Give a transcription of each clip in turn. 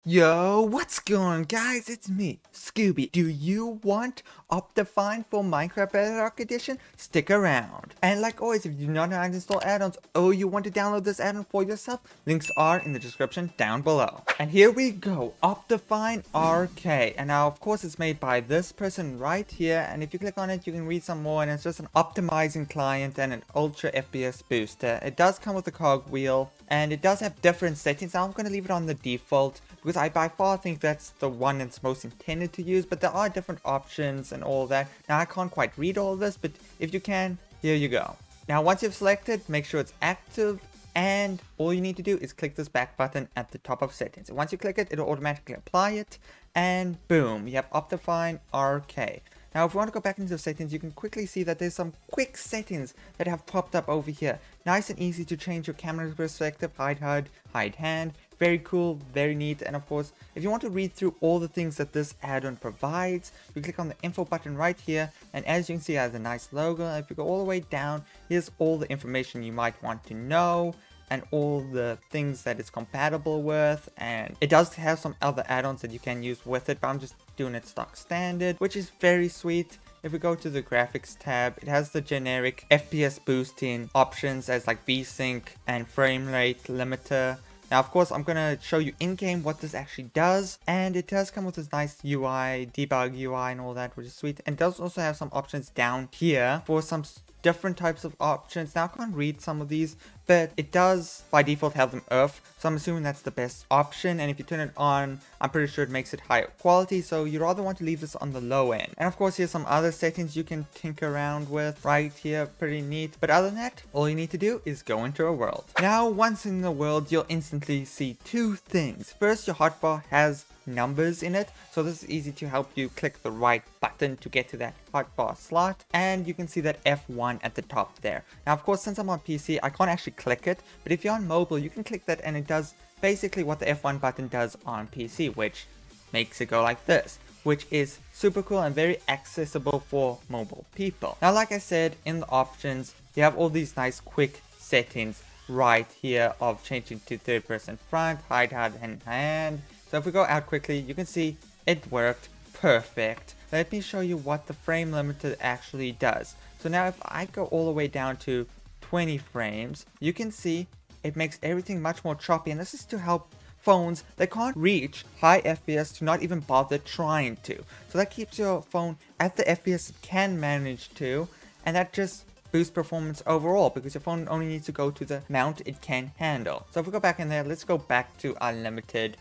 Yo, what's going on, guys? It's me, Scooby. Do you want Optifine for Minecraft Bedrock Edition? Stick around. And like always, if you do not know how to install add-ons or you want to download this add-on for yourself, links are in the description down below. And here we go, Optifine RK. And now, of course, it's made by this person right here. And if you click on it, you can read some more. And it's just an optimizing client and an ultra FPS booster. It does come with a cogwheel and it does have different settings. Now I'm going to leave it on the default, because I by far think that's the one that's most intended to use, but there are different options and all that. Now I can't quite read all of this, but if you can, here you go. Now once you've selected, make sure it's active, and all you need to do is click this back button at the top of settings. And once you click it, it'll automatically apply it, and boom, you have Optifine RK. Now if you want to go back into the settings, you can quickly see that there's some quick settings that have popped up over here. Nice and easy to change your camera perspective, hide HUD, hide hand. Very cool, very neat. And of course, if you want to read through all the things that this add-on provides, you click on the info button right here, and as you can see, it has a nice logo. And if you go all the way down, here's all the information you might want to know and all the things that it's compatible with. And it does have some other add-ons that you can use with it, but I'm just doing it stock standard, which is very sweet. If we go to the graphics tab, it has the generic FPS boosting options as like VSync and frame rate limiter. Now, of course, I'm going to show you in-game what this actually does, and it does come with this nice UI, debug UI and all that, which is sweet. And it does also have some options down here for some different types of options. Now, I can't read some of these, but it does by default have them off, so I'm assuming that's the best option. And if you turn it on, I'm pretty sure it makes it higher quality, so you rather want to leave this on the low end. And of course, here's some other settings you can tinker around with right here, pretty neat. But other than that, all you need to do is go into a world. Now, once in the world, you'll instantly see two things. First, your hotbar has numbers in it, so this is easy to help you click the right button to get to that hotbar slot, and you can see that F1 at the top there. Now of course, since I'm on PC, I can't actually click it, but if you're on mobile, you can click that and it does basically what the F1 button does on PC, which makes it go like this, which is super cool and very accessible for mobile people. Now like I said, in the options, you have all these nice quick settings right here of changing to third person front, hide HUD and hand. So if we go out quickly, you can see it worked perfect. Let me show you what the frame limiter actually does. So now if I go all the way down to 20 frames, you can see it makes everything much more choppy, and this is to help phones that can't reach high FPS to not even bother trying to. So that keeps your phone at the FPS it can manage to, and that just boost performance overall, because your phone only needs to go to the amount it can handle. So if we go back in there, let's go back to unlimited,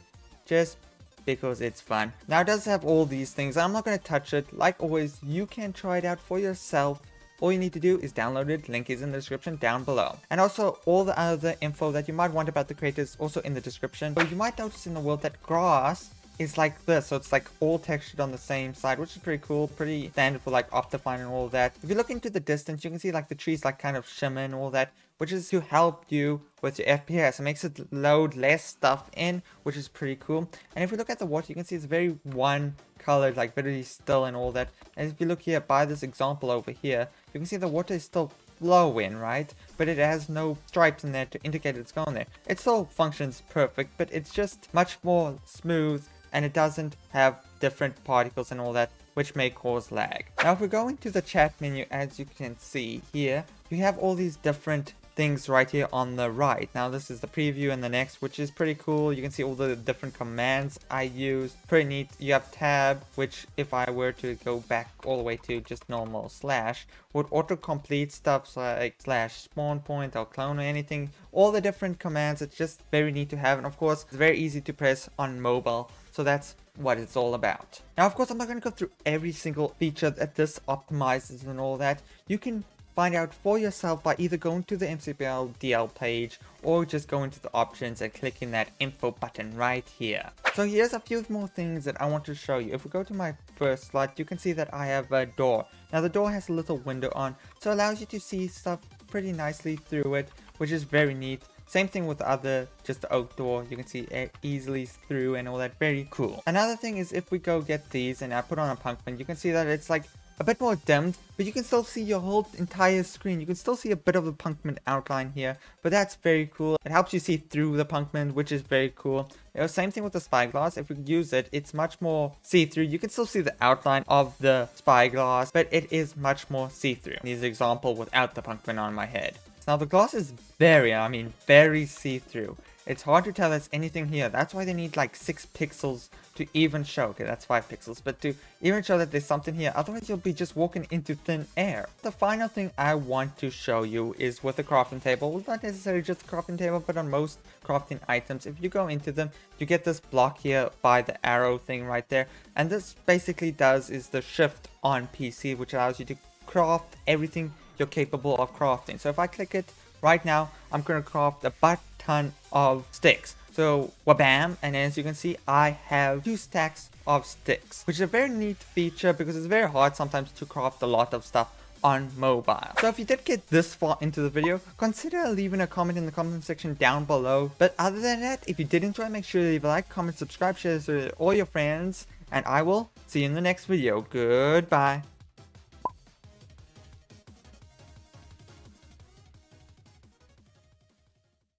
just because it's fun. Now it does have all these things. I'm not going to touch it. Like always, you can try it out for yourself. All you need to do is download it. Link is in the description down below. And also all the other info that you might want about the creators also in the description. But you might notice in the world that grass is like this, so it's like all textured on the same side, which is pretty cool, pretty standard for like Optifine and all that. If you look into the distance, you can see like the trees like kind of shimmer and all that, which is to help you with your FPS. It makes it load less stuff in, which is pretty cool. And if you look at the water, you can see it's very one colored, like very still and all that. And if you look here by this example over here, you can see the water is still flowing, right? But it has no stripes in there to indicate it's going there. It still functions perfect, but it's just much more smooth, and it doesn't have different particles and all that, which may cause lag. Now if we go into the chat menu, as you can see here, you have all these different things right here on the right. Now this is the preview and the next, which is pretty cool. You can see all the different commands I use, pretty neat. You have tab, which if I were to go back all the way to just normal slash, would autocomplete stuff like slash spawn point or clone or anything. All the different commands, it's just very neat to have, and of course it's very easy to press on mobile, so that's what it's all about. Now of course I'm not going to go through every single feature that this optimizes and all that. You can find out for yourself by either going to the MCPL DL page or just going to the options and clicking that info button right here. So here's a few more things that I want to show you. If we go to my first slide, you can see that I have a door. Now the door has a little window on, so it allows you to see stuff pretty nicely through it, which is very neat. Same thing with the other, just the oak door, you can see it easily through and all that, very cool. Another thing is if we go get these and I put on a Punkman, you can see that it's like a bit more dimmed, but you can still see your whole entire screen. You can still see a bit of the Punkman outline here, but that's very cool. It helps you see through the Punkman, which is very cool. Same thing with the spyglass. If we use it, it's much more see-through. You can still see the outline of the spyglass, but it is much more see-through. Here's an example without the Punkman on my head. Now the glass is very see-through. It's hard to tell there's anything here. That's why they need like 6 pixels to even show. Okay, that's 5 pixels. But to even show that there's something here. Otherwise, you'll be just walking into thin air. The final thing I want to show you is with the crafting table. Well, not necessarily just the crafting table, but on most crafting items, if you go into them, you get this block here by the arrow thing right there. And this basically does is the shift on PC, which allows you to craft everything you're capable of crafting. So if I click it right now, I'm going to craft a butt ton of sticks. So wabam, and as you can see, I have 2 stacks of sticks, which is a very neat feature because it's very hard sometimes to craft a lot of stuff on mobile. So if you did get this far into the video, consider leaving a comment in the comment section down below. But other than that, if you did enjoy, make sure to leave a like, comment, subscribe, share this with all your friends, and I will see you in the next video. Goodbye.